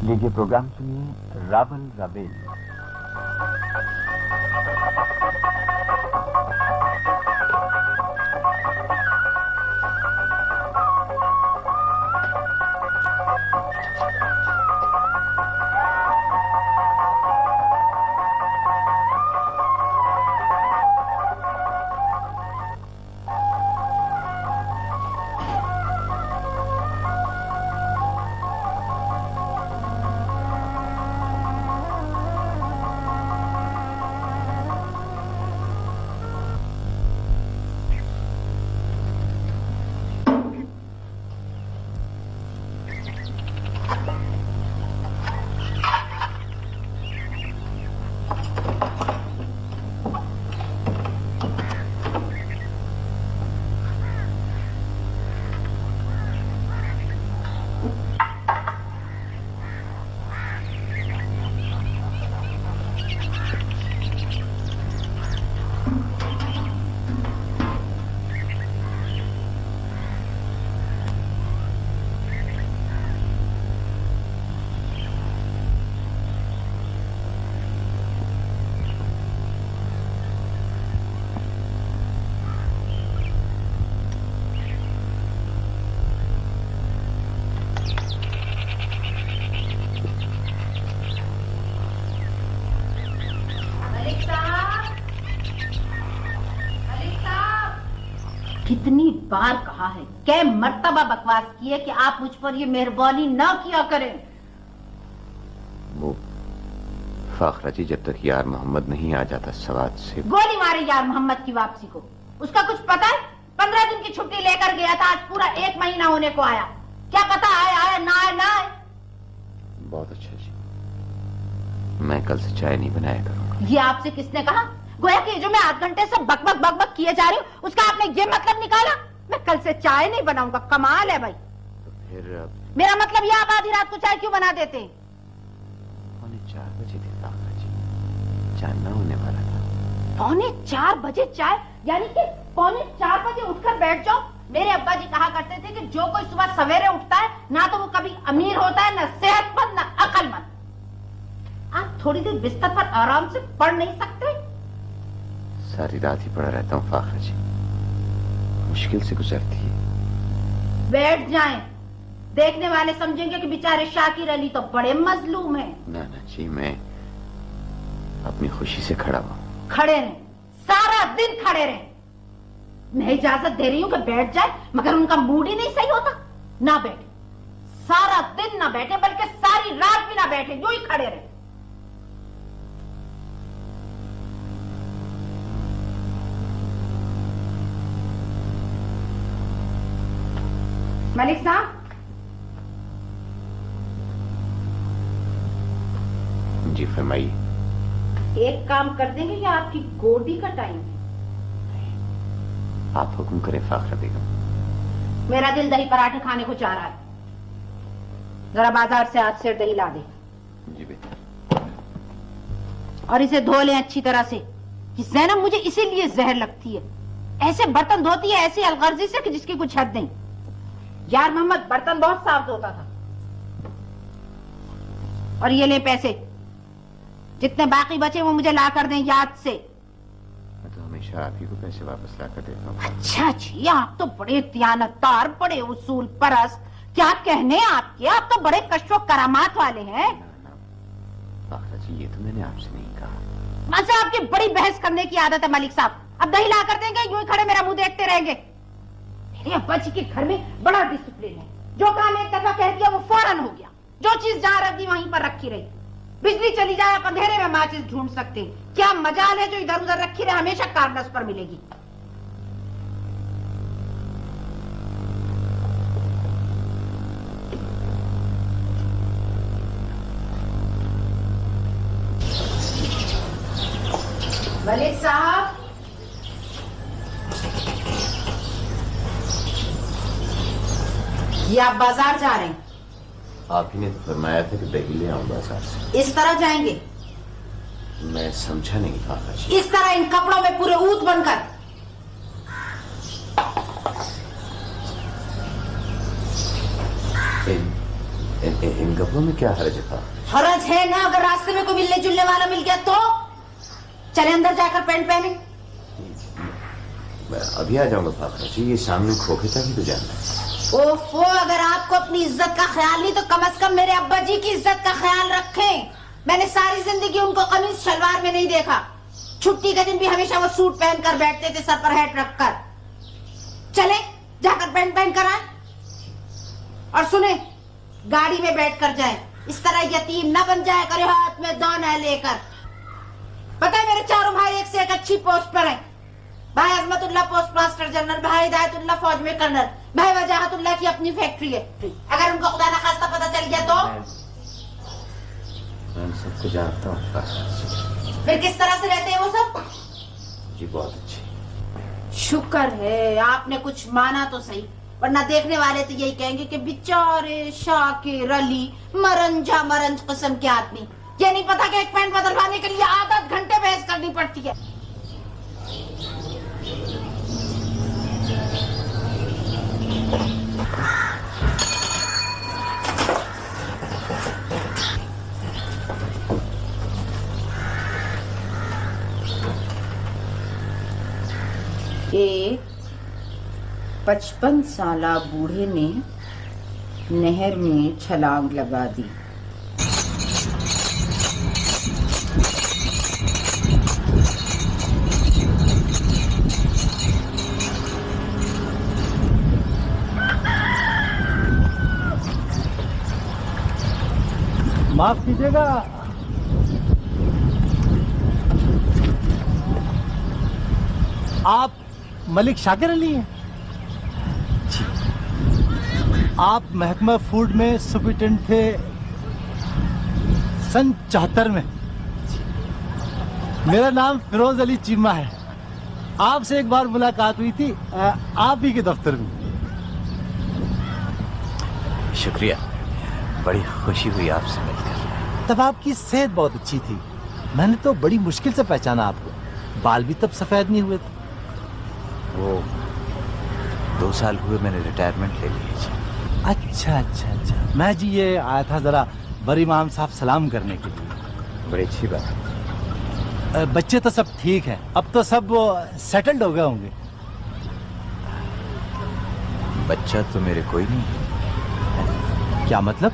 लीजिए प्रोग्राम सुनिए रावल रावेल। कितनी बार कहा है, कै मर्तबा बकवास की है कि आप मुझ पर ये मेहरबानी ना किया करें। वो फाखरा जी, जब तक यार मोहम्मद नहीं आ जाता सवात से गोली मारे यार मोहम्मद की वापसी को। उसका कुछ पता है? 15 दिन की छुट्टी लेकर गया था, आज पूरा 1 महीना होने को आया। क्या पता आए ना आए। बहुत अच्छा जी, मैं कल से चाय नहीं बनाया करूंगा। ये आपसे किसने कहा? गोया कि जो मैं 8 घंटे से बकबक किए जा रही हूँ, उसका आपने ये मतलब निकाला? मैं कल से चाय नहीं बनाऊंगा। कमाल है भाई। तो फिर मेरा मतलब ये, आप आधी रात को चाय क्यों बना देते? 4 बजे थे फाखरा जी, जानना होने वाला था। 4 बजे चाय, यानी कि 4 बजे उठकर बैठ जाओ। मेरे अब्बा जी कहा करते थे कि जो कोई सुबह सवेरे उठता है ना तो वो कभी अमीर होता है, ना सेहतमंद, ना अक्लमंद। आप थोड़ी देर बिस्तर पर आराम से पढ़ नहीं सकते? सारी रात ही पड़ा रहता हूँ फाखरा जी, मुश्किल से गुजरती है। बैठ जाएं, देखने वाले समझेंगे कि बेचारे शाकिर अली तो बड़े मजलूम हैं। ना जी, मैं अपनी खुशी से खड़ा हूँ। खड़े रहें, सारा दिन खड़े रहें। मैं इजाजत दे रही हूँ कि बैठ जाए, मगर उनका मूड ही नहीं सही होता। ना बैठे, सारा दिन ना बैठे, बल्कि सारी रात भी ना बैठे, यूं ही खड़े रहे। मलिक साहब, जी फरमाइए। एक काम कर देंगे या आपकी गोदी का टाइम? आप हुक्म करें फाखरा बेगम। मेरा दिल दही पराठे खाने को चाह रहा है, जरा बाजार से आज से दही ला दे। जी बेटा। और इसे धो लें अच्छी तरह से, कि ज़ैनब मुझे इसीलिए जहर लगती है। ऐसे बर्तन धोती है ऐसी अलगर्जी से कि जिसकी कुछ हद नहीं। यार मोहम्मद बर्तन बहुत साफ धोता था। और ये ले पैसे, जितने बाकी बचे वो मुझे ला कर दें याद से। मैं तो हमेशा आप ही को पैसे वापस ला कर देता हूँ। अच्छा जी, आप तो बड़े दियानतदार, बड़े उसूल परस्त। क्या कहने आपके, आप तो बड़े कश्व करामात वाले हैं। फाखरा जी, ये तो मैंने आपसे नहीं कहा। अच्छा, आपकी बड़ी बहस करने की आदत है मलिक साहब। अब दही ला कर देंगे, यूं ही खड़े मेरा मुंह देखते रहेंगे? मेरे अब्बा जी के घर में बड़ा डिसिप्लिन है। जो काम एक दफा कह दिया वो फौरन हो गया। जो चीज जहां रखी वहीं पर रखी रही। बिजली चली जाए, आप अंधेरे में माचिस ढूंढ सकते हैं। क्या मजाल है जो इधर उधर रखी रहे, हमेशा कारनस पर मिलेगी। मलिक साहब, ये आप बाजार जा रहे हैं? आप ही ने तो फरमाया था कि दही ले आऊं बाजार से। इस तरह जाएंगे? मैं समझा नहीं फाखरा जी। इस तरह इन कपड़ों में पूरे ऊत बनकर? इन कपड़ों बातों में क्या हर्ज है? हरज है ना, अगर रास्ते में कोई मिलने जुलने वाला मिल गया तो चले अंदर जाकर पैंट पहने। मैं अभी आ जाऊंगा फाखरा जी, ये सामने खोखे तक ही तो जाना है। ओफो, अगर आपको अपनी इज्जत का ख्याल नहीं तो कम से कम मेरे अब्बा जी की इज्जत का ख्याल रखें। मैंने सारी जिंदगी उनको कमीज शलवार में नहीं देखा। छुट्टी के दिन भी हमेशा वो सूट पहनकर बैठते थे, सर पर हैट रखकर। चले जाकर पैंट पहन कर आए, और सुने गाड़ी में बैठकर जाए, इस तरह यतीम न बन जाए करे हाथ में दाना लेकर। पता है मेरे चारों भाई एक से एक अच्छी पोस्ट पर हैं। भाई अजमतुल्लाह पोस्ट मास्टर जनरल, भाई हिदायतुल्लाह फौज में कर्नल, भाई वजाहतुल्लाह की अपनी फैक्ट्री है। अगर उनको खुदा न खास्ता पता चल गया तो मैं सबको जानता हूँ। फिर किस तरह से रहते हैं वो सब? जी बहुत अच्छी। शुक्र है आपने कुछ माना तो सही, वरना देखने वाले तो यही कहेंगे कि बेचारे शाकिर अली मरंजा मरंज किस्म के आदमी। ये नहीं पता कि एक पैंट बदलवाने के लिए 8 घंटे बहस करनी पड़ती है। एक 55 साला बूढ़े ने नहर में छलांग लगा दी। माफ कीजिएगा, आप मलिक शाकिर अली हैं? आप महकमा फूड में सुपरिटेंडेंट थे सन 74 में। मेरा नाम फिरोज अली चीमा है। आपसे एक बार मुलाकात हुई थी आप ही के दफ्तर में। शुक्रिया, बड़ी खुशी हुई आपसे मिलकर। तब आपकी सेहत बहुत अच्छी थी, मैंने तो बड़ी मुश्किल से पहचाना आपको। बाल भी तब सफेद नहीं हुए थे। वो 2 साल हुए मैंने रिटायरमेंट ले ली जी। अच्छा अच्छा अच्छा, मैं जी ये आया था जरा बड़ी इमाम साहब सलाम करने के लिए। बड़ी अच्छी बात है। बच्चे तो सब ठीक हैं, अब तो सब सेटल्ड हो गए होंगे। बच्चा तो मेरे कोई नहीं है। क्या मतलब?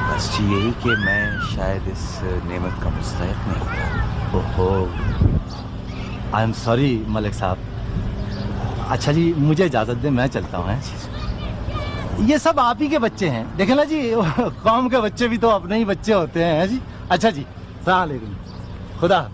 बस जी यही कि मैं शायद इस नेमत का मुस्तहिक नहीं। ओहो, आई एम सॉरी मलिक साहब। अच्छा जी, मुझे इजाजत दें, मैं चलता हूँ। ये सब आप ही के बच्चे हैं, देखें ना जी, कौम के बच्चे भी तो अपने ही बच्चे होते हैं जी। अच्छा जी, सलाम अलैकुम, खुदा।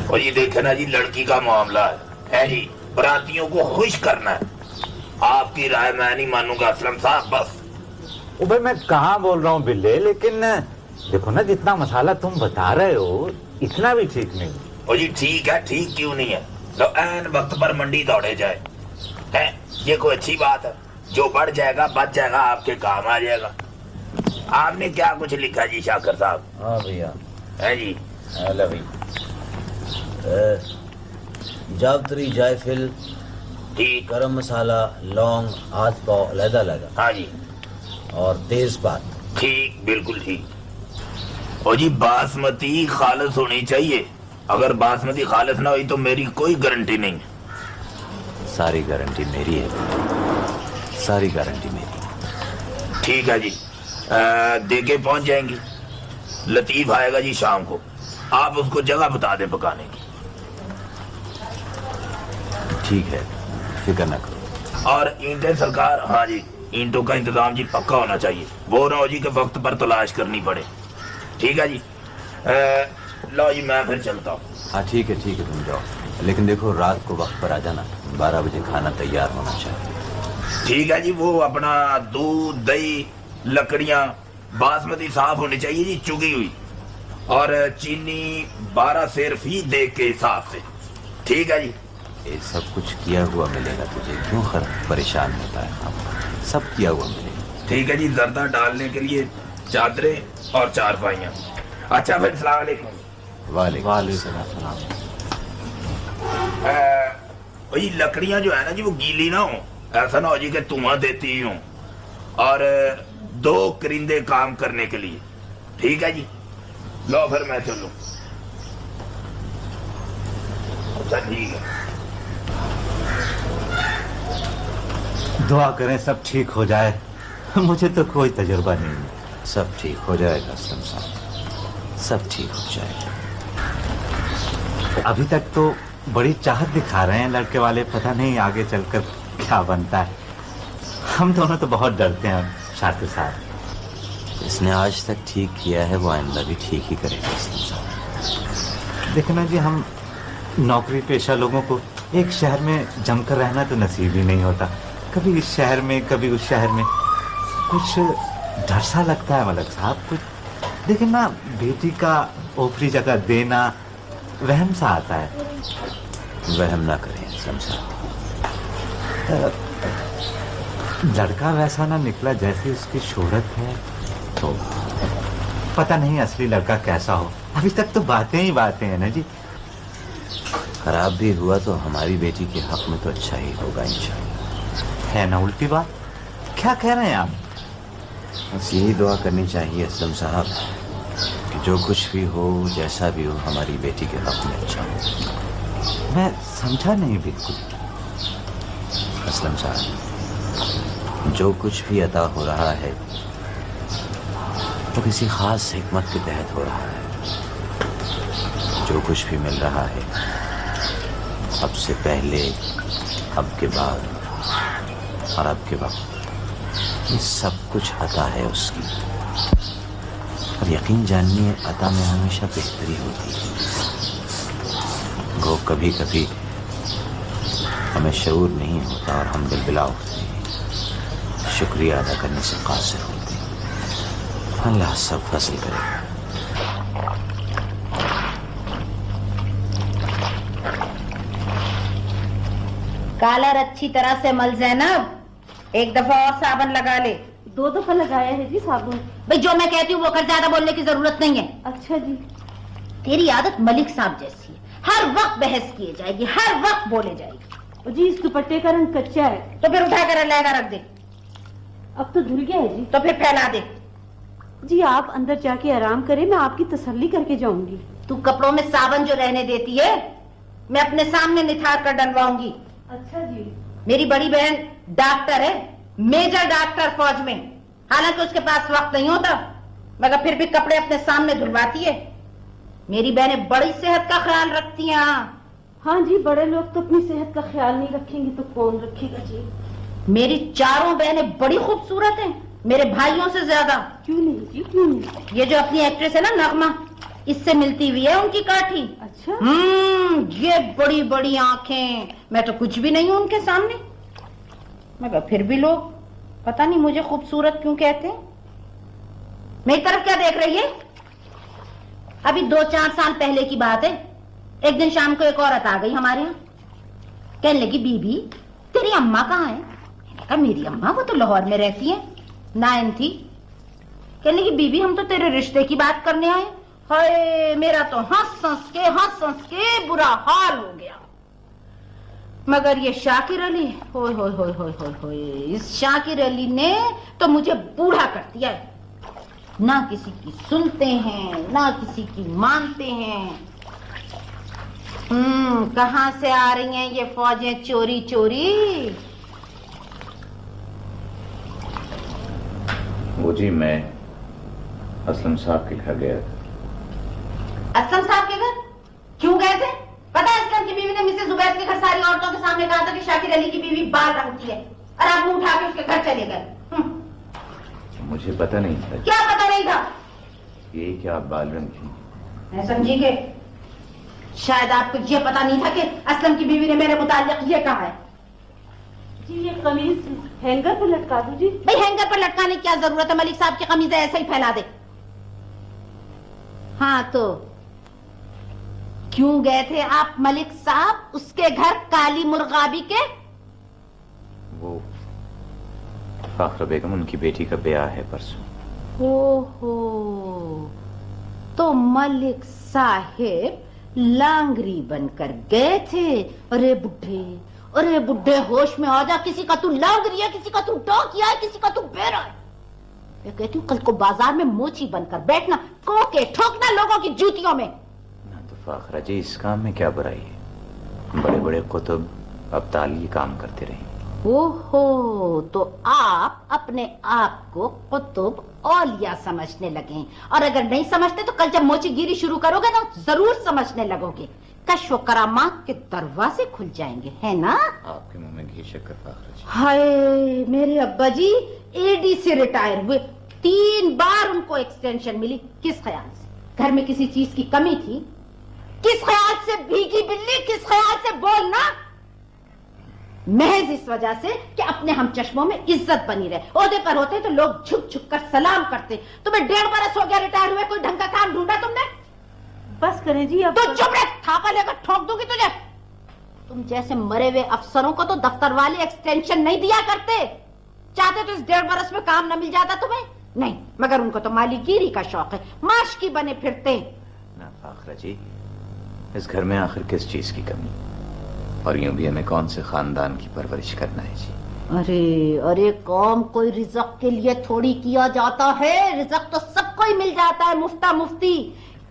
और ये देखे ना जी, लड़की का मामला है जी, बरातियों को खुश करना है। आपकी राय मैं नहीं मानूंगा असलम साहब। बस ओ भाई, मैं कहाँ बोल रहा हूँ बिल्ले, लेकिन देखो ना, जितना मसाला तुम बता रहे हो इतना भी ठीक नहीं। और जी ठीक है, ठीक क्यों नहीं है? तो ऐन वक्त पर मंडी दौड़े जाए है, ये कोई अच्छी बात है? जो बढ़ जाएगा बच जाएगा, आपके काम आ जाएगा। आपने क्या कुछ लिखा जी शाकर साहब? हाँ भैया। है जी, हेलो भाई। जावित्री, जायफल, ठीक, गरम मसाला, लौंग, हाथ पाव अलहदा अलहदा, हाँ जी, और तेजपात। ठीक, बिल्कुल ठीक। और जी बासमती खालिस होनी चाहिए। अगर बासमती खालिस ना हुई तो मेरी कोई गारंटी नहीं है। सारी गारंटी मेरी है, सारी गारंटी मेरी। ठीक है जी, देके पहुंच जाएंगी। लतीफ आएगा जी शाम को, आप उसको जगह बता दें पकाने की। ठीक है, फिक्र न करो। और ईंटें सरकार, हाँ जी, ईंटों का इंतजाम जी पक्का होना चाहिए। वो ना हो जी के वक्त पर तलाश करनी पड़े। ठीक है जी, लो जी मैं फिर चलता हूँ। हाँ ठीक है, तुम जाओ, लेकिन देखो रात को वक्त पर आ जाना। 12 बजे खाना तैयार होना चाहिए। ठीक है जी, वो अपना दूध, दही, लकड़ियाँ बासमती साफ होनी चाहिए जी, चुगी हुई, और चीनी 12 सेर फी देख के हिसाब से। ठीक है जी। ये सब कुछ किया हुआ मिलेगा तुझे, क्यों परेशान होता है? हाँ, सब किया हुआ मिलेगा। ठीक है जी, जर्दा डालने के लिए चादरें और चारपाइयाँ। अच्छा फिर सलाम अलैकुम। वालेकुम सलाम। भाई लकड़ियाँ जो है ना जी वो गीली ना हो, ऐसा ना हो जी कि धुआं देती हूँ। और 2 करिंदे काम करने के लिए। ठीक है जी, लो फिर मैं चलूँ। अच्छा ठीक है। दुआ करें सब ठीक हो जाए। मुझे तो कोई तजुर्बा नहीं है। सब ठीक हो जाएगा असलम साहब, सब ठीक हो जाएगा। अभी तक तो बड़ी चाहत दिखा रहे हैं लड़के वाले, पता नहीं आगे चलकर क्या बनता है। हम दोनों तो बहुत डरते हैं शाकिर साहब। इसने आज तक ठीक किया है, वो आइंदा भी ठीक ही करेगा असलम साहब। देखना जी, हम नौकरी पेशा लोगों को एक शहर में जमकर रहना तो नसीब ही नहीं होता। कभी इस शहर में कभी उस शहर में कुछ डर सा लगता है मलक साहब। कुछ देखिए ना, बेटी का ऊपरी जगह देना वहम सा आता है। वहम ना करें असलम साहब। लड़का वैसा ना निकला जैसी उसकी शोहरत है, तो पता नहीं असली लड़का कैसा हो। अभी तक तो बातें ही बातें हैं ना जी। खराब भी हुआ तो हमारी बेटी के हक में तो अच्छा ही होगा इंशाअल्लाह। है ना उल्टी बात? क्या कह रहे हैं आप? बस यही दुआ करनी चाहिए असलम साहब कि जो कुछ भी हो, जैसा भी हो, हमारी बेटी के हक में अच्छा हो। मैं समझा नहीं बिल्कुल। असलम साहब, जो कुछ भी अता हो रहा है तो किसी खास हिकमत के तहत हो रहा है। जो कुछ भी मिल रहा है, अब से पहले, अब के बाद और अब के वक्त, ये सब कुछ अता है उसकी। और यकीन जानिए, अता में हमेशा बेहतरी होती है। वो कभी कभी हमें शऊर नहीं होता और हम बिलबिला उठते हैं, शुक्रिया अदा करने से कासिर होते हैं। अल्लाह सब फजल करेगा। कॉलर अच्छी तरह से मल ज़ैनब, एक दफा और साबुन लगा ले। 2 दफा लगाया है जी साबुन। भाई जो मैं कहती हूँ वो कर, ज्यादा बोलने की जरूरत नहीं है। अच्छा जी। तेरी आदत मलिक साहब जैसी है, हर वक्त बहस किए जाएगी, हर वक्त बोले जाएगी। जी इस दुपट्टे का रंग कच्चा है। तो फिर उठाकर अलग रख दे। अब तो धुल गया है जी। तो फिर फैला दे। जी आप अंदर जाके आराम करें, मैं आपकी तसल्ली करके जाऊंगी। तू कपड़ों में साबुन जो रहने देती है, मैं अपने सामने निथार कर डलवाऊंगी। अच्छा जी। मेरी बड़ी बहन डॉक्टर है, मेजर डॉक्टर फौज में। हालांकि उसके पास वक्त नहीं होता, मगर फिर भी कपड़े अपने सामने धुलवाती है। मेरी बहनें बड़ी सेहत का ख्याल रखती हैं। हाँ जी, बड़े लोग तो अपनी सेहत का ख्याल नहीं रखेंगे तो कौन रखेगा जी। मेरी चारों बहनें बड़ी खूबसूरत हैं, मेरे भाइयों से ज्यादा। क्यों नहीं जी, क्यों नहीं? ये जो अपनी एक्ट्रेस है ना नगमा, इससे मिलती हुई है उनकी काठी। अच्छा। ये बड़ी बड़ी आंखें, मैं तो कुछ भी नहीं हूं उनके सामने, मगर फिर भी लोग पता नहीं मुझे खूबसूरत क्यों कहते हैं। मेरी तरफ क्या देख रही है? अभी 2-4 साल पहले की बात है। एक दिन शाम को एक औरत आ गई हमारे यहाँ, कहने लगी, बीबी तेरी अम्मा कहाँ है? मैंने कहा मेरी अम्मा, वो तो लाहौर में रहती है, 9 थी। कहने लगी, बीबी हम तो तेरे रिश्ते की बात करने आए। हाय, मेरा तो हंस हंस के बुरा हाल हो गया। मगर ये शाकिर अली, होय होय होय होय होय होय, इस शाकिर अली ने तो मुझे बूढ़ा कर दिया है। ना किसी की सुनते हैं, ना किसी की मानते हैं। कहां से आ रही हैं ये फौजें चोरी चोरी? वो जी, मैं असलम साहब के घर गया था। असलम साहब के घर क्यों गए थे? पता है असलम की बीवी ने मिसेस जुबैर के घर सारी औरतों के सामने कहा था कि शाकिर अली की बीवी बाल रंगती है, और आप मुंह उठा के उसके घर चले गए। मुझे पता नहीं था। क्या पता नहीं था? ये क्या आप बाल रंग थी? मैं समझी कि शायद आपको ये पता नहीं था कि असलम की बीवी ने मेरे मुताल्लिक ये कहा है। जी ये कमीज हैंगर पर लटका दो जी। भाई हैंगर पर लटकाने की क्या जरूरत है? मलिक साहब की कमीजें ऐसे ही फैला दे। हाँ तो क्यों गए थे आप मलिक साहब उसके घर काली मुर्गाबी के? वो फाखरा बेगम, उनकी बेटी का ब्याह है परसों। हो तो मलिक साहेब लांगरी बनकर गए थे। अरे बुढ़े होश में आ जा। किसी का तू लांगरी है, किसी का तू डाकिया है, किसी का तू बेरा है। मैं कहती हूँ कल को बाजार में मोची बनकर बैठना, कोके ठोकना लोगों की जूतियों में। ना तो फाखरा जी, इस काम में क्या बुराई है? बड़े बड़े कुतुब अब्ताल ये काम करते रहे। ओहो, तो आप अपने आप को कुतुब औलिया समझने लगे। और अगर नहीं समझते तो कल जब मोचीगिरी शुरू करोगे ना जरूर समझने लगोगे। कश्फ करामात के दरवाजे खुल जाएंगे, है ना? आपके मुंह में घी शक्कर फाखरा जी। हाय, मेरे अब्बा जी एडी से रिटायर हुए, 3 बार उनको एक्सटेंशन मिली। किस ख्याल से? घर में किसी चीज की कमी थी? किस ख्याल से भीगी बिल्ली? किस ख्याल से बोलना? महज इस वजह से कि अपने हम चश्मों में इज्जत बनी रहे। ओहदे पर होते तो लोग झुक झुक कर सलाम करते। तुम्हें 1.5 बरस हो गया रिटायर हुए, कोई ढंग का काम ढूंढा तुमने? बस करें जी अब। तो चुप रह, थापा लेकर ठोक दूंगी तुझे। तुम जैसे मरे हुए अफसरों को तो दफ्तर वाले एक्सटेंशन नहीं दिया करते। चाहते तो इस 1.5 बरस में काम न मिल जाता तुम्हें? नहीं, मगर उनको तो मालीगिरी का शौक है, माश की बने फिरते। ना फाखरा जी, इस घर में आखिर किस चीज की कमी? और यूं भी हमें कौन से खानदान की परवरिश करना है जी? अरे काम कोई रिज़्क के लिए थोड़ी किया जाता है। रिज़्क तो सबको ही मिल जाता है मुफ्ता मुफ्ती।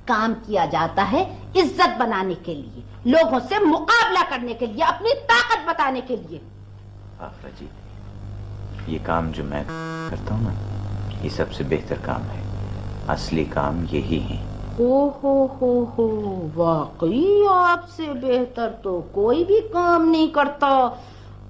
काम किया जाता है इज्जत बनाने के लिए, लोगों से मुकाबला करने के लिए, अपनी ताकत बताने के लिए। फाखरा जी, ये काम जो मैं करता हूँ ना, ये सबसे बेहतर काम है। असली काम यही है। हो, वाकई आपसे बेहतर तो कोई भी काम नहीं करता।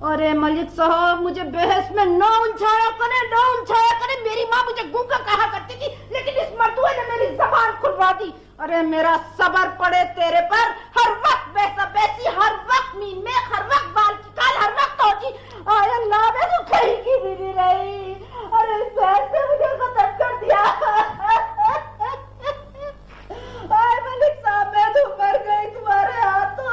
अरे मलिक साहब, मुझे बहस में न उलझाया करे। मेरी माँ मुझे गूंगा कहा करती थी, लेकिन इस मर्दुए ने मेरी जबान खुलवा दी। अरे मेरा सबर पड़े तेरे पर। हर वक्त वैसा वैसी, हर वक्त मीन में, हर वक्त बाल की काल, हर वक्त होती। आय अल्लाह, मैं तो कहीं की भी नहीं रही। अरे इस बहस से मुझे खत्म कर दिया। आय मलिक साहब, मैं तो मर गई तुम्हारे हाथों।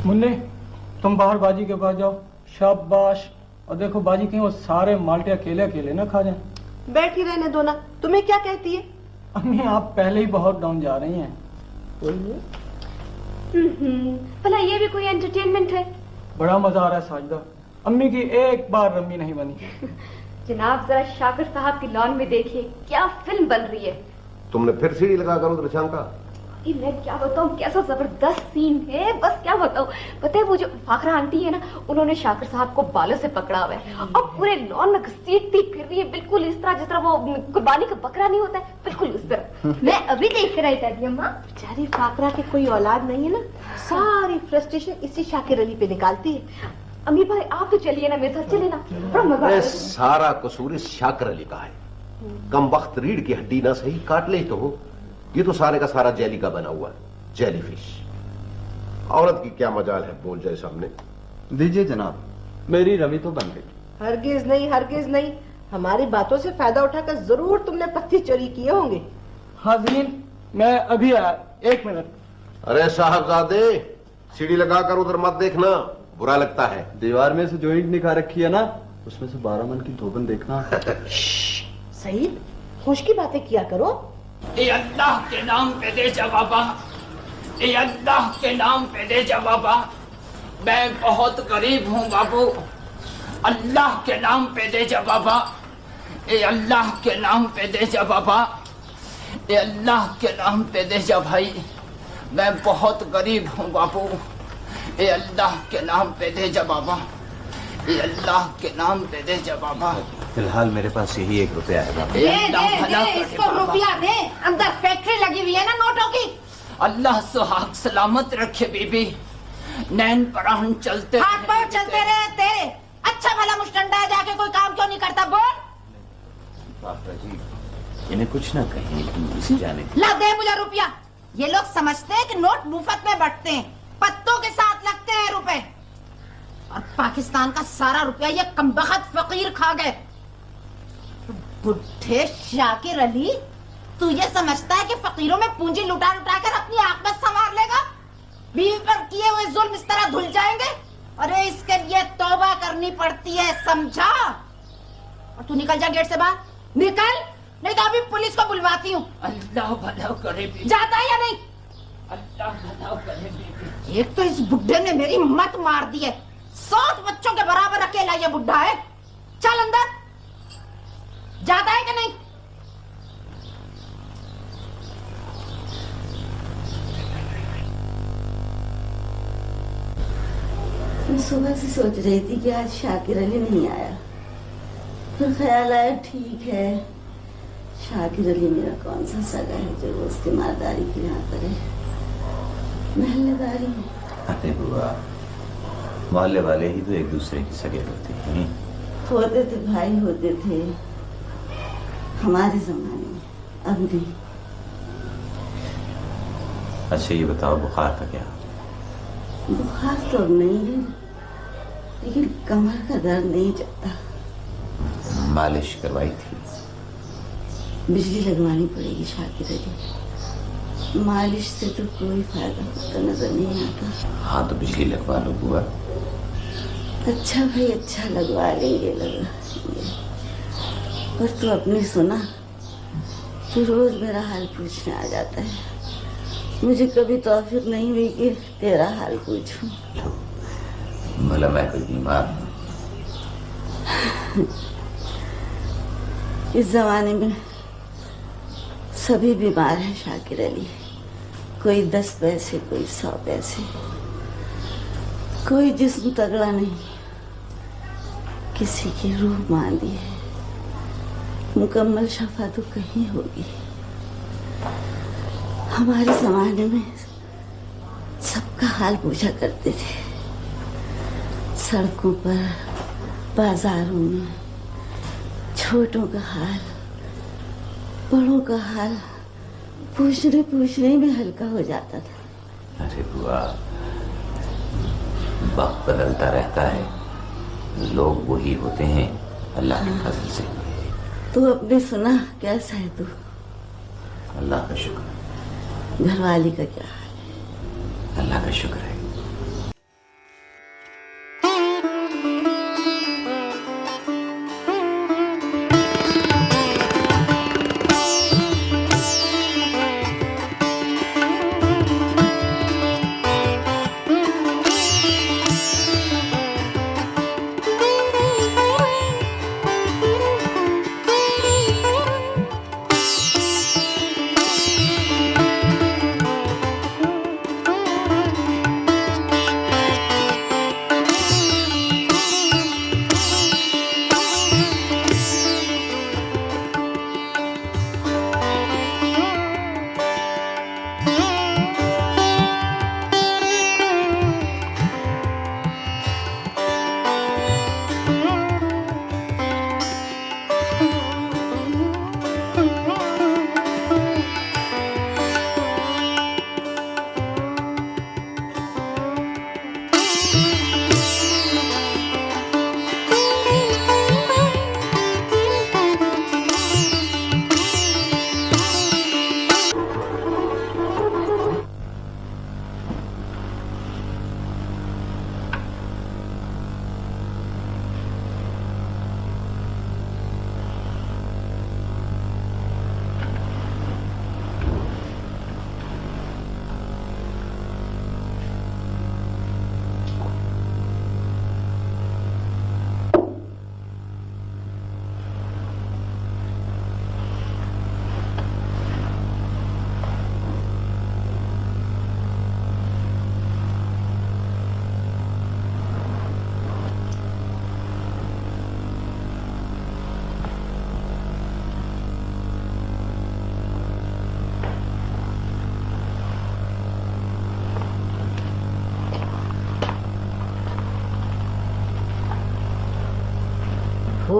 मुन्ने, तुम बाहर बाजी के पास जाओ। शाबाश। और देखो बाजी कहीं वो सारे माल्टे अकेले अकेले ना खा जाएं। बैठ ही रहने दो ना, तुम्हें क्या कहती है? अम्मी, आप पहले ही बहुत डाउन जा रही हैं। भला ये भी कोई एंटरटेनमेंट है? बड़ा मजा आ रहा है साजिदा। अम्मी की एक बार रम्मी नहीं बनी। जनाब, जरा शाकिर साहब की लॉन में देखिए, क्या फिल्म बन रही है। तुमने फिर सीढ़ी लगा कर उधर झांका? मैं क्या बताऊं, कैसा जबरदस्त सीन है, बस क्या बताऊं। पता है वो जो फाखरा आंटी है ना, उन्होंने शाकिर साहब को बालों से पकड़ा हुआ है और पूरे लॉन में घसीटती फिर रही है, बिल्कुल इस तरह जिस तरह वो कुर्बानी का बकरा नहीं होता है, बिल्कुल उस तरह। मैं अभी देख कर आई दादी अम्मा। बेचारी फाकरा के कोई औलाद नहीं है ना, सारी फ्रस्ट्रेशन इसी शाकिर अली पे निकालती है। अमीर भाई आप तो चलिए ना, मेरे साथ चलिए ना, बड़ा मजा आएगा। सारा कसूर इस शाकिर अली का है। कम वक्त रीढ़ की हड्डी ना सही काट ले तो हो। ये तो सारे का सारा जेली का बना हुआ है, जेली फिश। औरत की क्या मजाल है बोल जाए सामने। दीजिए जनाब, मेरी रवि तो बन गई। हरगिज नहीं, हरगिज नहीं। हमारी बातों से फायदा उठाकर जरूर तुमने पत्ती चोरी किए होंगे। हाज़रीन, मैं अभी आया, 1 मिनट। अरे साहबजादे, सीढ़ी लगाकर उधर मत देखना, बुरा लगता है? दीवार में से जॉइंट निकाल रखी है ना, उसमें से 12 मन की धोबन देखना। सईद, होश की बातें किया करो। ए अल्लाह के नाम पे दे जवाबा, ए अल्लाह के नाम पे दे जवाबा। मैं बहुत गरीब हूँ बाबू, अल्लाह के नाम पे दे जवाबा। ए अल्लाह के नाम पे दे जवाबा, ए अल्लाह के नाम पे दे जा भाई। मैं बहुत गरीब हूँ बाबू, ए अल्लाह के नाम पे दे जा बाबा, ए अल्लाह के नाम पे दे जा बाबा। फिलहाल मेरे पास यही 1 रुपया है बाबा। दे, इसको रुपया दे, अंदर फैक्ट्री लगी हुई है ना नोटों की। अल्लाह सुहाग सलामत रखे बीबी, नैन पराहन चलते हाथ पाँव चलते रहे तेरे। अच्छा भला मुस्टंडा है, जाके कोई काम क्यों नहीं करता? बोल। बाबा जी इन्हें कुछ ना कहीं, इसे जाने दीजिए। ला दे मुझे रुपया। ये लोग समझते हैं कि नोट मुफ्त में बंटते हैं, पत्तों के साथ लगते हैं रुपए। और पाकिस्तान का सारा रुपया ये कमबख्त फकीर खा गए। बुढ़े शाकिर अली, तू ये समझता है कि फकीरों में पूंजी लुटा लुटा कर अपनी आंख संवार लेगा? बीवी पर किए हुए जुल्म इस तरह धुल जाएंगे? अरे इसके लिए तौबा करनी पड़ती है, समझा? और तू निकल जा गेट से बाहर, निकल, नहीं तो अभी पुलिस को बुलवाती हूँ। अल्लाह भला करे बीबी। जाता है या नहीं? अल्लाह भला करे बीबी। एक तो इस बुढ़े ने मेरी मत मार दी है, 7 बच्चों के बराबर अकेला ये बुढ़ा है। चल अंदर, जाता है कि नहीं? मैं सुबह से सोच रही थी कि आज शाकिर अली नहीं आया, फिर ख्याल आया ठीक है, शाकिर अली मेरा कौन सा सगा है जो वो उसकी मारदारी की यहाँ करे, महल्लेदारी। अरे बुआ, मोहल्ले वाले ही तो एक दूसरे की सगे होते हैं। होते थे भाई, होते थे हमारे जमाने में, अब नहीं। अच्छा ये बताओ, बुखार का क्या? बुखार तो अब नहीं है, लेकिन कमर का दर्द नहीं जाता। मालिश करवाई थी? बिजली लगवानी पड़ेगी शाकिर अली, मालिश से तो कोई फायदा होता नजर नहीं आता। हाँ तो बिजली लगवा लो बुआ। अच्छा भाई, अच्छा लगवा लेंगे, लगवाएंगे। पर तू अपनी सुना, तू रोज मेरा हाल पूछने आ जाता है, मुझे कभी तौफीक नहीं हुई कि तेरा हाल पूछूं। भला मैं कोई बीमार हूँ? इस जमाने में सभी बीमार हैं शाकिर अली, कोई 10 पैसे, कोई 100 पैसे, कोई जिस्म तगड़ा नहीं, किसी की रूह मांदी है। मुकम्मल शफा तो कहीं होगी। हमारे जमाने में सबका हाल पूछा करते थे, सड़कों पर, बाजारों में, छोटों का हाल, बड़ों का हाल पूछने पूछने में हल्का हो जाता था। अरे बुआ, वक्त बदलता रहता है, लोग वही होते हैं अल्लाह के फजल से। तू अपने सुना, कैसा है तू? अल्लाह का शुक्र। घरवाली का क्या हाल है? अल्लाह का शुक्र है।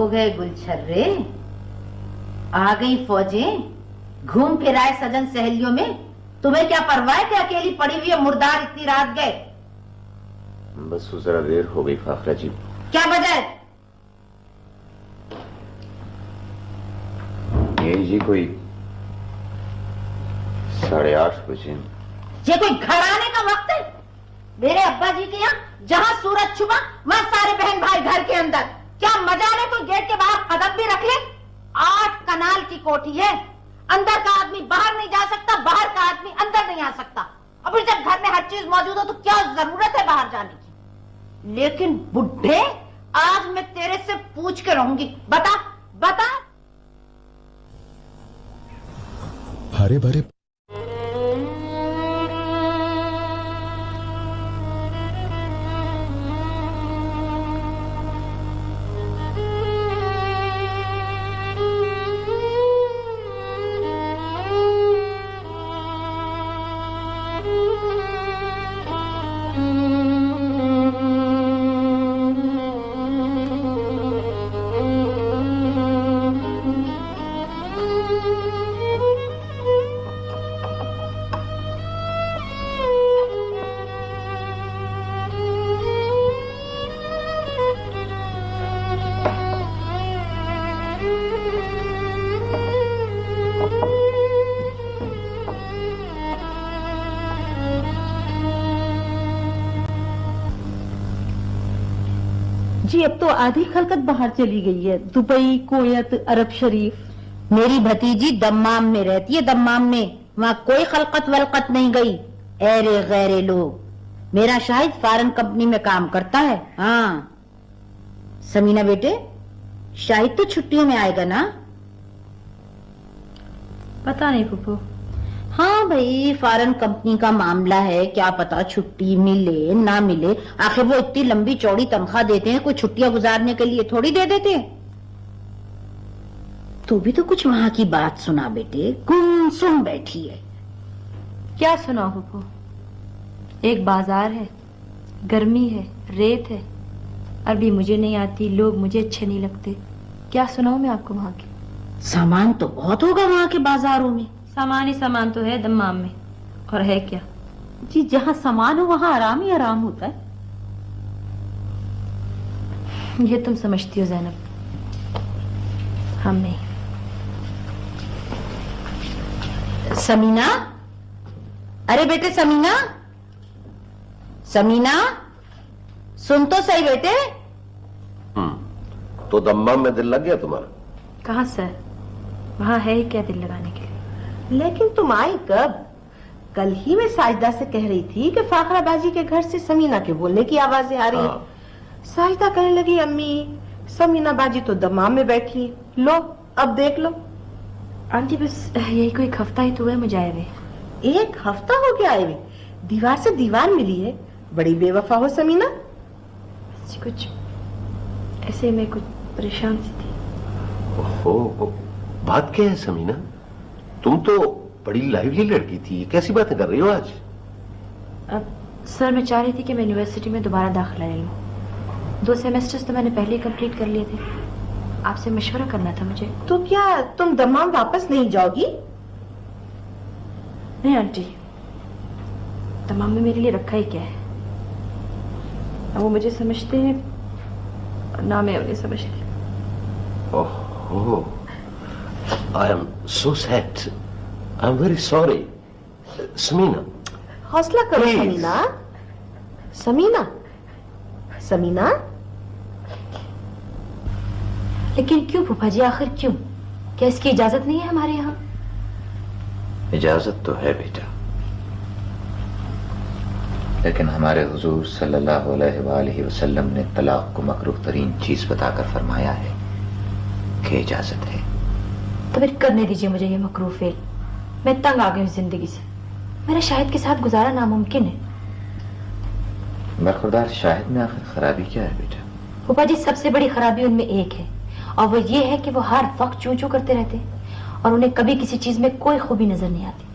गए गुलछर्रे, आ गई फौजें, घूम फिर आए सजन सहेलियों में। तुम्हें क्या परवाह है कि अकेली पड़ी हुई है मुर्दार इतनी रात गए? बस वो जरा देर हो गई फाखरा जी। क्या वजह है? यही जी कोई 8:30 बजे। ये कोई घर आने का वक्त है? मेरे अब्बा जी के यहाँ जहाँ सूरज छुपा वहाँ सारे बहन भाई घर के अंदर। क्या मजा ने कोई गेट के बाहर कदम भी रख ले? 8 कनाल की कोठी है, अंदर का आदमी बाहर नहीं जा सकता, बाहर का आदमी अंदर नहीं आ सकता। अब जब घर में हर चीज मौजूद हो तो क्या जरूरत है बाहर जाने की? लेकिन बुढ़े, आज मैं तेरे से पूछ के रहूंगी। बता बता। हरे भरे जी, अब तो आधी खलकत बाहर चली गई है, दुबई, कुवैत, अरब शरीफ। मेरी भतीजी दम्माम में रहती है, दम्माम में। वहाँ कोई खलकत वलकत नहीं गई। ऐरे गैरे लोग। मेरा शाहिद फॉरेन कंपनी में काम करता है। हाँ समीना बेटे, शाहिद तो छुट्टियों में आएगा ना? पता नहीं फूफू। हाँ भाई, फॉरेन कंपनी का मामला है, क्या पता छुट्टी मिले ना मिले। आखिर वो इतनी लंबी चौड़ी तनख्वाह देते हैं, कोई छुट्टियां गुजारने के लिए थोड़ी दे देते हैं। तू भी तो कुछ वहां की बात सुना बेटे, गुमसुम बैठी है। क्या सुना फूफू? एक बाजार है, गर्मी है, रेत है, अरबी मुझे नहीं आती, लोग मुझे अच्छे नहीं लगते। क्या सुनाऊं मैं आपको वहां के? सामान तो बहुत होगा वहां के बाजारों में। सामान ही सामान तो है दम्माम में, और है क्या जी, जहाँ सामान हो वहाँ आराम ही आराम होता है। ये तुम समझती हो ज़ैनब, हम नहीं। समीना, अरे बेटे समीना, समीना सुन तो सही बेटे। तो दम्माम में दिल लग गया तुम्हारा? कहाँ सर, वहाँ है ही क्या दिल लगाने के लिए। लेकिन तुम आई कब? कल ही मैं साजिदा से कह रही थी कि फाखरा बाजी के घर से समीना के बोलने की आवाजें आ रही हैं। साजिदा कहने लगी, अम्मी समीना बाजी तो दम्माम में बैठी है। लो अब देख लो। आंटी बस यही कोई 1 हफ्ता ही तो हुआ मुझे आए हुए। 1 हफ्ता हो गया आए हुए? दीवार से दीवार मिली है। बड़ी बेवफा हो समीना। कुछ ऐसे में कुछ परेशान सी थी। ओहो, बात क्या है समीना? तुम तो बड़ी लाइवली लड़की थी, कैसी बातें कर रही हो आज? अब सर मैं चाह रही थी कि मैं यूनिवर्सिटी में दोबारा दाखिला ले लूं। 2 सेमेस्टर्स तो मैंने पहले ही कंप्लीट कर लिए थे। आपसे मशवरा करना था मुझे। तो क्या तुम दम्माम वापस नहीं जाओगी? नहीं आंटी, दम्माम में मेरे लिए रखा ही क्या है। ना वो मुझे समझते हैं और ना मैं उन्हें समझती। Oh, I am so sad, I am very sorry. Sameena हौसला करो समीना। समीना, समीना। लेकिन क्यों फूफा जी, आखिर क्यों? क्या इसकी इजाजत नहीं है हमारे यहाँ? इजाजत तो है बेटा, लेकिन हमारे हुजूर सल्लल्लाहु अलैहि वसल्लम ने तलाक को मकरूह तरीन चीज बताकर फरमाया है कि इजाजत है। तो फिर करने दीजिए मुझे ये मकरूह फेल। मैं तंग आ गई हूँ जिंदगी से। मेरा शाहिद के साथ गुजारा नामुमकिन है। बरखुरदार शाहिद में आखिर खराबी क्या है बेटा? फूफा जी सबसे बड़ी खराबी उनमें एक है, और वो ये है कि वो हर वक्त चू चू करते रहते हैं और उन्हें कभी किसी चीज में कोई खूबी नजर नहीं आती।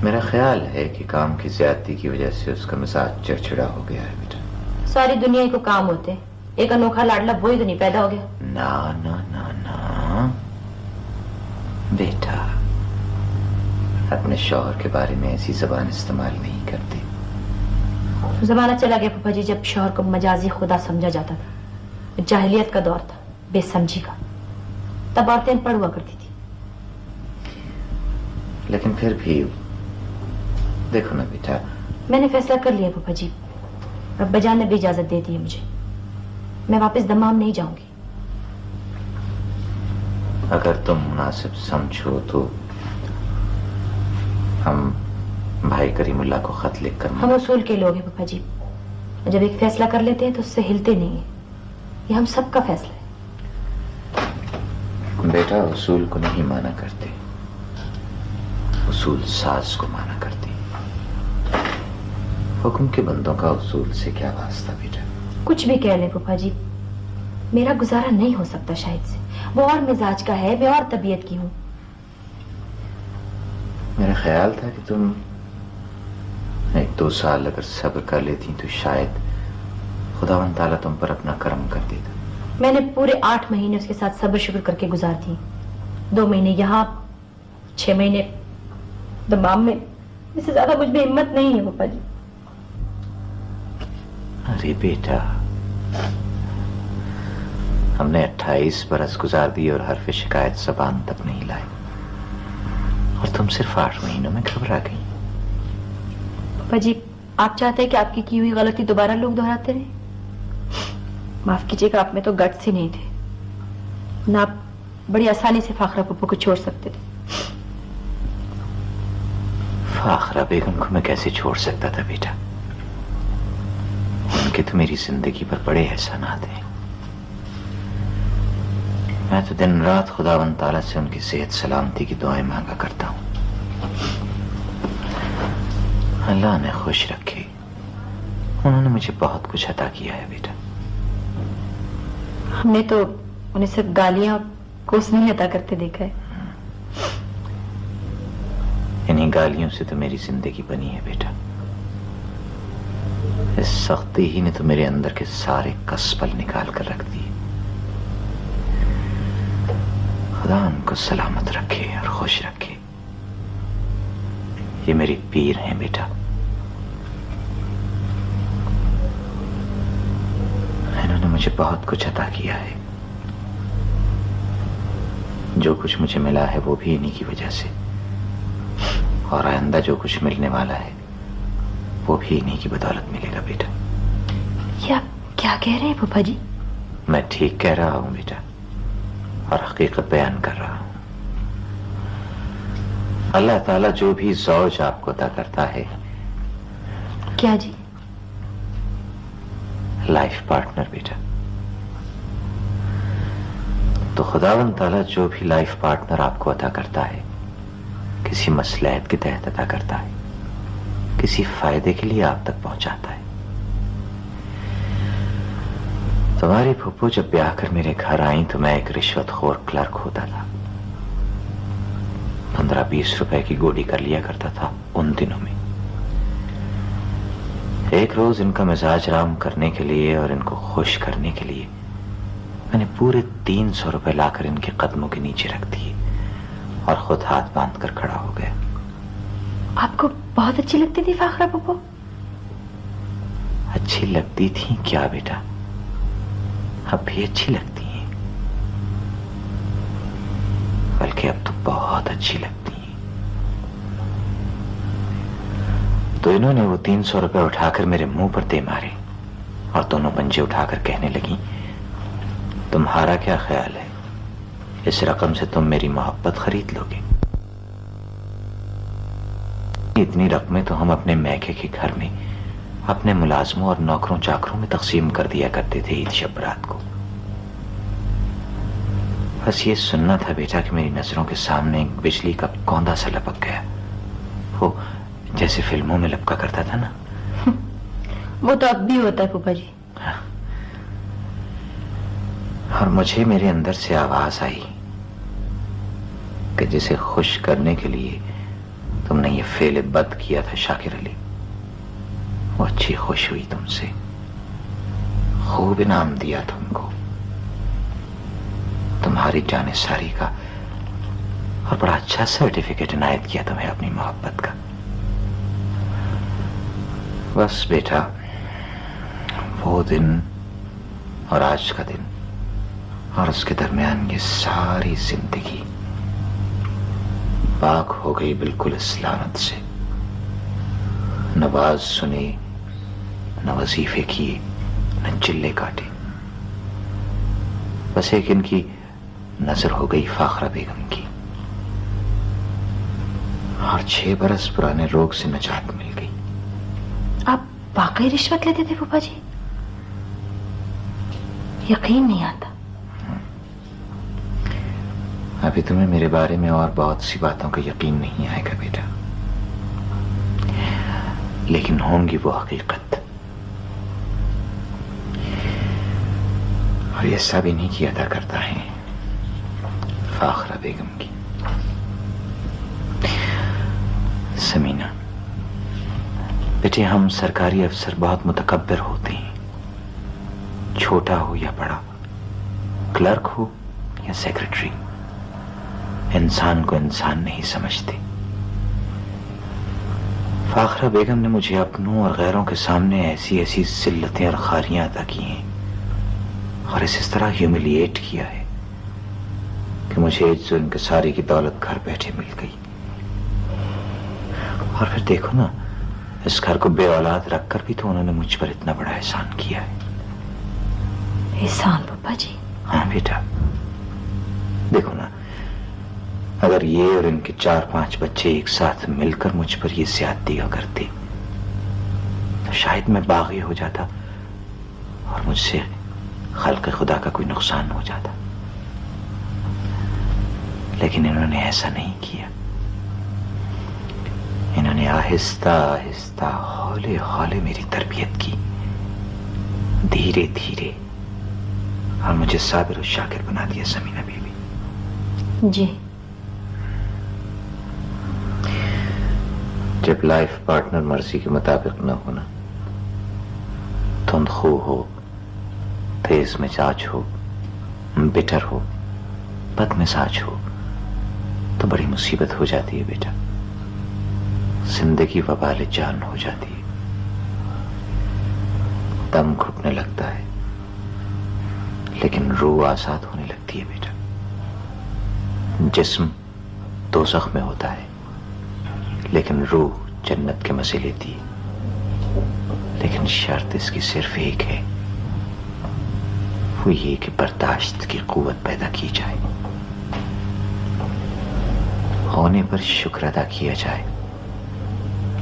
मेरा ख्याल है कि काम की ज्यादती की वजह से उसका मिजाज चिड़चिड़ा हो गया है बेटा। सारी दुनिया को काम होते हैं, एक अनोखा लाडला वही तो नहीं पैदा हो गया। ना ना ना ना बेटा, अपने शौहर के बारे में ऐसी जबान इस्तेमाल नहीं करते। जमाना चला गया पापा जी जब शौहर को मजाजी खुदा समझा जाता था। जाहिलियत का दौर था, बेसमझी का। तब औरतें अनपढ़ हुआ करती थी। लेकिन फिर भी देखो ना बेटा, मैंने फैसला कर लिया पापा जी। अब्बाजान ने भी इजाजत दे दी है मुझे। मैं वापस दमाम नहीं जाऊंगी। अगर तुम मुनासिब समझो तो हम भाई करीमुल्लाह को खत लिखकर हम उसूल के लोग हैं पापा जी। जब एक फैसला कर लेते हैं तो उससे हिलते नहीं है। ये हम सबका फैसला है। बेटा, उसूल को नहीं माना करते, उसूल साज को माना करते। हुक्म के बंदों का उसूल से क्या वास्ता बेटा। कुछ भी कह ले पापा जी, मेरा गुजारा नहीं हो सकता शायद से। वो और मिजाज का है, मैं और तबीयत की हूँ। मेरा ख्याल था कि तुम 1-2 साल अगर सब्र कर लेती तो शायद खुदावंद ताला तुम पर अपना करम कर देता। मैंने पूरे 8 महीने उसके साथ सब्र शुक्र करके गुजार दी। 2 महीने यहाँ, 6 महीने दमाम में। इससे ज्यादा मुझ में हिम्मत नहीं है पापा जी। अरे बेटा, हमने 28 बरस गुजार दिए और हरफ शिकायत ज़बान तक नहीं लाए, और तुम सिर्फ 8 महीनों में घबरा गई। पापा जी, आप चाहते हैं कि आपकी की हुई गलती दोबारा लोग दोहराते रहे? माफ कीजिएगा, आप में तो गट्स ही नहीं थे ना। आप बड़ी आसानी से फाखरा पप्पू को छोड़ सकते थे। फाखरा बेगम को मैं कैसे छोड़ सकता था बेटा? उनके तो मेरी जिंदगी पर बड़े एहसानात हैं। मैं तो दिन रात खुदावंद ताला से उनकी सेहत सलामती की दुआएं मांगा करता हूं। अल्लाह ने खुश रखे। उन्होंने मुझे बहुत कुछ अता किया है बेटा। हमने तो उन्हें सिर्फ गालियां और कोसने अता करते देखा है। इन्हीं गालियों से तो मेरी जिंदगी बनी है बेटा। इस सख्ती ही ने तो मेरे अंदर के सारे कसपल निकाल कर रख दिए। खुदा उनको सलामत रखे और खुश रखे। ये मेरी पीर हैं बेटा। इन्होंने मुझे बहुत कुछ अता किया है। जो कुछ मुझे मिला है वो भी इन्हीं की वजह से, और आइंदा जो कुछ मिलने वाला है वो भी इन्हीं की बदौलत मिलेगा बेटा। ये आप क्या कह रहे हैं पापा जी? मैं ठीक कह रहा हूं बेटा, और हकीकत बयान कर रहा हूं। अल्लाह ताला जो भी ज़ौज आपको अता करता है। क्या जी? लाइफ पार्टनर बेटा। तो खुदावंद ताला जो भी लाइफ पार्टनर आपको अता करता है, किसी मसलहत के तहत अता करता है, किसी फायदे के लिए आप तक पहुंचाता है। तुम्हारी फुप्पू जब ब्याह कर मेरे घर आई तो मैं एक रिश्वतखोर क्लर्क होता था। 15-20 रुपए की गोडी कर लिया करता था उन दिनों में। एक रोज इनका मिजाज राम करने के लिए और इनको खुश करने के लिए मैंने पूरे 300 रुपए लाकर इनके कदमों के नीचे रख दिए और खुद हाथ बांध कर खड़ा हो गया। आपको बहुत अच्छी लगती थी फाखरा पप्पू? अच्छी लगती थी क्या बेटा, अब भी अच्छी लगती हैं, बल्कि अब तो बहुत अच्छी लगती हैं। तो इन्होंने वो 300 रुपए उठाकर मेरे मुंह पर दे मारे और दोनों पंजे उठाकर कहने लगी, तुम्हारा क्या ख्याल है, इस रकम से तुम मेरी मोहब्बत खरीद लोगे? इतनी रकमें तो हम अपने मैके के घर में अपने मुलाजमों और नौकरों चाकरों में तकसीम कर दिया करते थे ईद शब रात को। बस ये सुनना था बेटा कि मेरी नजरों के सामने एक बिजली का कौंधा सा लपक गया, वो जैसे फिल्मों में लपका करता था ना। वो तो अब भी होता है फूफा जी। और मुझे मेरे अंदर से आवाज आई कि जिसे खुश करने के लिए तुमने ये फेल बद किया था शाकिर अली, वो अच्छी खुश हुई तुमसे, खूब इनाम दिया तुमको, तुम्हारी जानिसारी का, और बड़ा अच्छा सर्टिफिकेट इनायत किया तुम्हें अपनी मोहब्बत का। बस बेटा, वो दिन और आज का दिन और उसके दरमियान ये सारी जिंदगी पाक हो गई बिल्कुल इस लानत से। न वाज सुने, न वजीफे किए, न चिल्ले काटे। बस एक इनकी नजर हो गई फाखरा बेगम की, और 6 बरस पुराने रोग से नजात मिल गई। आप वाकई रिश्वत लेते थे फूफा जी? यकीन नहीं आता। अभी तुम्हें मेरे बारे में और बहुत सी बातों का यकीन नहीं आएगा बेटा, लेकिन होंगी वो हकीकत। और ये सब इन्हीं की अदा करता है, फाखरा बेगम की। समीना बेटे, हम सरकारी अफसर बहुत मुतकब्बिर होते हैं, छोटा हो या बड़ा, क्लर्क हो या सेक्रेटरी, इंसान को इंसान नहीं समझते। फाखरा बेगम ने मुझे अपनों और गैरों के सामने ऐसी ऐसी जिल्लतें और खारियां अदा की हैं, और इस तरह ह्यूमिलिएट किया है कि मुझे इज्जत इंकिसारी की दौलत घर बैठे मिल गई। और फिर देखो ना, इस घर को बे औलाद रखकर भी तो उन्होंने मुझ पर इतना बड़ा एहसान किया है। एहसान पापा जी? हाँ बेटा, देखो ना, अगर ये और इनके 4-5 बच्चे एक साथ मिलकर मुझ पर ये ज्यादतियां करते तो शायद मैं बागी हो जाता और मुझसे खल्क़ खुदा का कोई नुकसान हो जाता, लेकिन इन्होंने ऐसा नहीं किया। इन्होंने आहिस्ता आहिस्ता, हौले हौले मेरी तरबियत की, धीरे धीरे, और मुझे साबिर और शाकिर बना दिया समीना बीबी। जी। जब लाइफ पार्टनर मर्जी के मुताबिक न होना, धुंधखू हो, तेज मिजाज हो, बिटर हो, बदमिजाज हो, तो बड़ी मुसीबत हो जाती है बेटा। जिंदगी वबाल जान हो जाती है, दम घुटने लगता है, लेकिन रूह आजाद होने लगती है बेटा। जिस्म दोज़ख में होता है, लेकिन रूह जन्नत के मजे लेती है। लेकिन शर्त इसकी सिर्फ एक है, वो ये कि बर्दाश्त की कुव्वत पैदा की जाए, होने पर शुक्र अदा किया जाए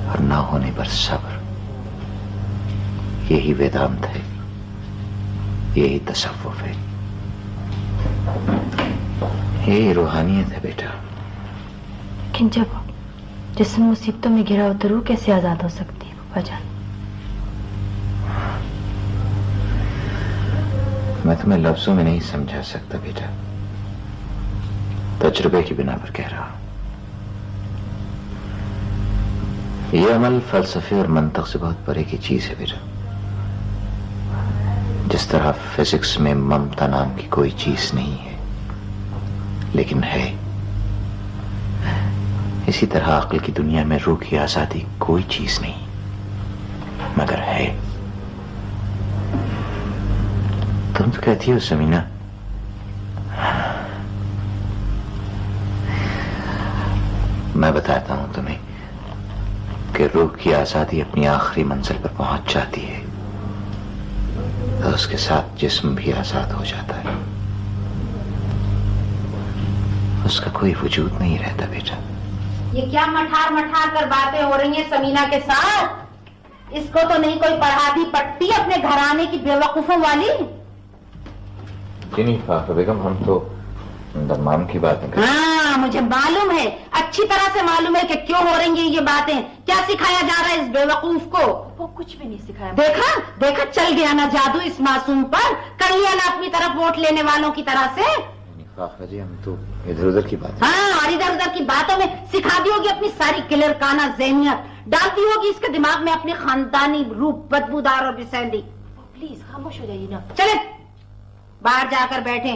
और ना होने पर सब्र। यही वेदांत है, यही तसव्वुफ है, यही रूहानियत है बेटा। लेकिन जब जिस्म मुसीबतों में घिरा हो तो रूह कैसे आजाद हो सकती है पापा जान? मैं तुम्हें लफ्जों में नहीं समझा सकता बेटा, तजुर्बे की बिना पर कह रहा हूं। यह अमल फलसफे और मंतक से बहुत परे की चीज है बेटा। जिस तरह फिजिक्स में ममता नाम की कोई चीज नहीं है, लेकिन है, इसी तरह अक्ल की दुनिया में रूह की आजादी कोई चीज नहीं मगर है। तुम तो कहती हो समीना, मैं बताता हूं तुम्हें कि रूह की आजादी अपनी आखिरी मंजिल पर पहुंच जाती है तो उसके साथ जिस्म भी आजाद हो जाता है, उसका कोई वजूद नहीं रहता बेटा। ये क्या मठार मठार कर बातें हो रही हैं समीना के साथ? इसको तो नहीं कोई पढ़ाती पट्टी अपने घराने की बेवकूफों वाली। नहीं फाखरा बेगम, हम तो दरमान की बातें कर। हाँ, मुझे मालूम है, अच्छी तरह से मालूम है कि क्यों हो रही हैं ये बातें। क्या सिखाया जा रहा है इस बेवकूफ को? वो कुछ भी नहीं सिखाया। देखा देखा, चल गया ना जादू इस मासूम पर, कर लिया ना अपनी तरफ वोट लेने वालों की तरह से। फाखरा जी, हम तो इधर उधर की बात। हाँ, और इधर उधर की बातों में सिखा दी होगी अपनी सारी किलरकाना ज़हनियत, डालती होगी इसके दिमाग में अपनी खानदानी रूप बदबूदार और बिसैंदी। प्लीज खामोश हो जाइए ना। चले बाहर जाकर बैठे,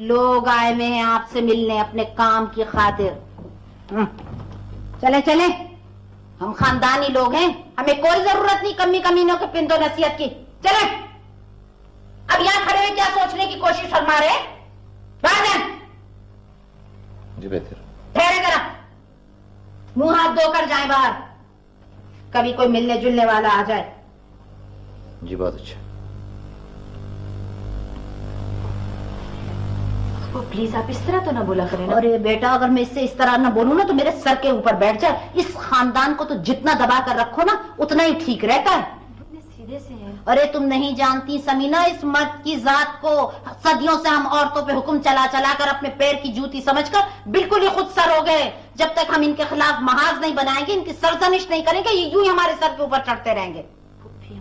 लोग आए हुए हैं आपसे मिलने अपने काम की खातिर। चले चले, हम खानदानी लोग हैं, हमें कोई जरूरत नहीं कमी कमीनों के पिंदो नसीहत की। चले, अब यहाँ खड़े हुए क्या सोचने की कोशिश फरमा रहे? बाहर जाए। जी बेहतर। ठहरे जरा, मुंह हाथ धोकर जाए बाहर, कभी कोई मिलने जुलने वाला आ जाए। जी बहुत अच्छा। वो प्लीज आप इस तरह तो ना बोला करें ना। अरे बेटा, अगर मैं इससे इस तरह ना बोलूं ना तो मेरे सर के ऊपर बैठ जाए। इस खानदान को तो जितना दबा कर रखो ना उतना ही ठीक रहता है। इतने सीधे से हैं। अरे तुम नहीं जानती समीना, इस मर्द की जात को सदियों से हम औरतों पे हुक्म चला चला कर अपने पैर की जूती समझकर बिल्कुल ही खुद सर हो गए। जब तक हम इनके खिलाफ महाज नहीं बनाएंगे, इनकी सरजनिश नहीं करेंगे, ये यूं ही हमारे सर के ऊपर चढ़ते रहेंगे।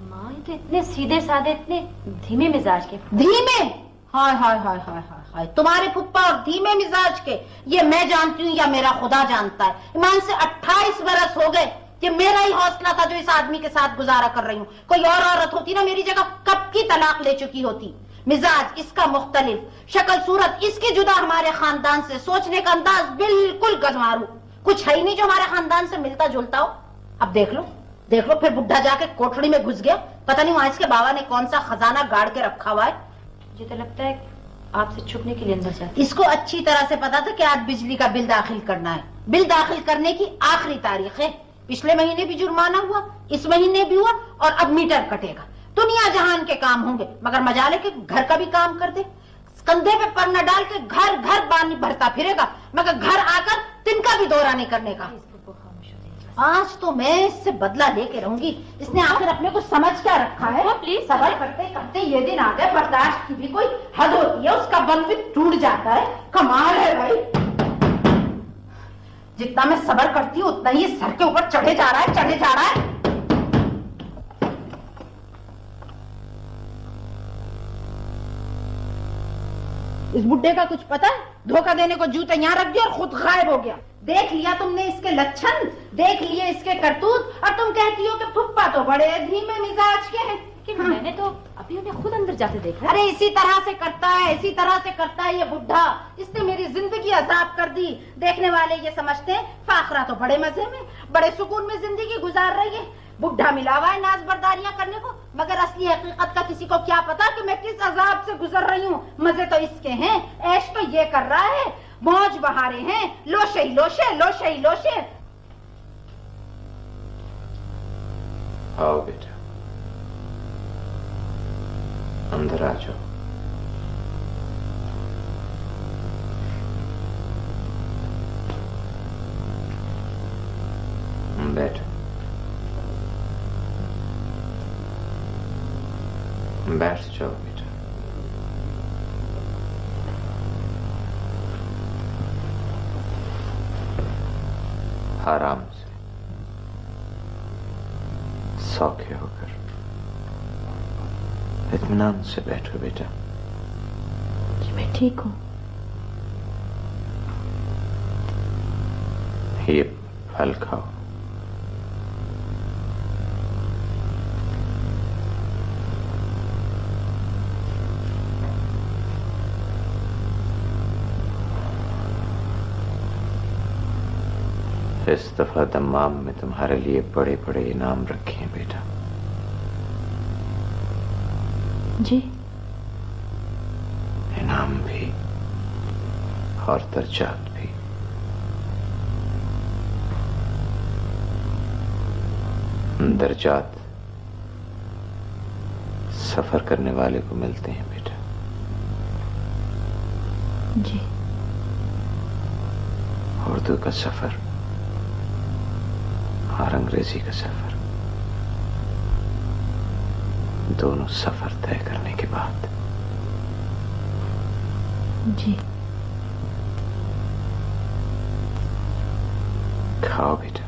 माँ, ये तो इतने सीधे साधे, इतने धीमे मिजाज के। धीमे? हाय हाय हाय हाय हाय, तुम्हारे फुप्पा और धीमे मिजाज के, ये मैं जानती हूँ या मेरा खुदा जानता है। ईमान से 28 बरस हो गए, ये मेरा ही हौसला था जो इस आदमी के साथ गुजारा कर रही हूँ। कोई और औरत होती ना मेरी जगह कब की तलाक ले चुकी होती। मिजाज इसका मुख्तलिफ, शक्ल सूरत इसकी जुदा हमारे खानदान से, सोचने का अंदाज बिल्कुल गजमारू, कुछ है ही नहीं जो हमारे खानदान से मिलता जुलता हो। अब देख लो फिर बुढ़ा जाके कोठड़ी में घुस गया, पता नहीं वहां इसके बाबा ने कौन सा खजाना गाड़ के रखा हुआ है। मुझे तो लगता है आपसे छुपने के लिए अंदर जाती। इसको अच्छी तरह से पता था कि आज बिजली का बिल दाखिल करना है। बिल दाखिल करने की आखिरी तारीख है। पिछले महीने भी जुर्माना हुआ, इस महीने भी हुआ और अब मीटर कटेगा। दुनिया जहान के काम होंगे, मगर मजाले के घर का भी काम कर दे। कंधे पे पर न डाल के घर घर पानी भरता फिरेगा, मगर घर आकर तिनका भी दौरा नहीं करने का। आज तो मैं इससे बदला लेके रहूंगी। इसने आखिर अपने को समझ क्या रखा है? प्लीज सबर करते करते ये दिन आ गए, बर्दाश्त की भी कोई हद होती है, उसका बल भी टूट जाता है। कमाल है भाई, जितना मैं सबर करती हूँ उतना ही सर के ऊपर चढ़े जा रहा है, चढ़े जा रहा है। इस बुड्ढे का कुछ पता है? धोखा देने को जूते यहाँ रख दिया और खुद गायब हो गया। देख लिया तुमने इसके लक्षण, देख लिए इसके करतूत, और तुम कहती हो कि फुप्पा तो बड़े धीमे मिजाज के हैं। कि मैंने तो अभी उन्हें खुद अंदर जाते देखा। अरे इसी तरह से करता है, इसी तरह से करता है ये बुढ़ा। इसने मेरी जिंदगी अजाब कर दी। देखने वाले ये समझते हैं फाखरा तो बड़े मजे में, बड़े सुकून में जिंदगी गुजार रही है। बुढ़ा मिला हुआ है नाज बर्दारियां करने को, मगर असली हकीकत का किसी को क्या पता कि मैं किस अजाब से गुजर रही हूँ। मजे तो इसके हैं, ऐश तो ये कर रहा है, मौज बहारे हैं, लोशे ही लोशे, लोशे ही लोशे। आओ बेटा, अंदर आ जाओ। बैठो, बैठ जाओ बेटा। आराम से, सौखे होकर इत्मीनान से बैठो बेटा। कि मैं ठीक हूं। ये फल खाओ। इस दफा दमाम में तुम्हारे लिए बड़े बड़े इनाम रखे हैं बेटा। जी? इनाम भी और दर्जात भी। दर्जात सफर करने वाले को मिलते हैं बेटा। जी। उर्दू का सफर और अंग्रेजी का सफर, दोनों सफर तय करने के बाद। जी। खाओ बेटा।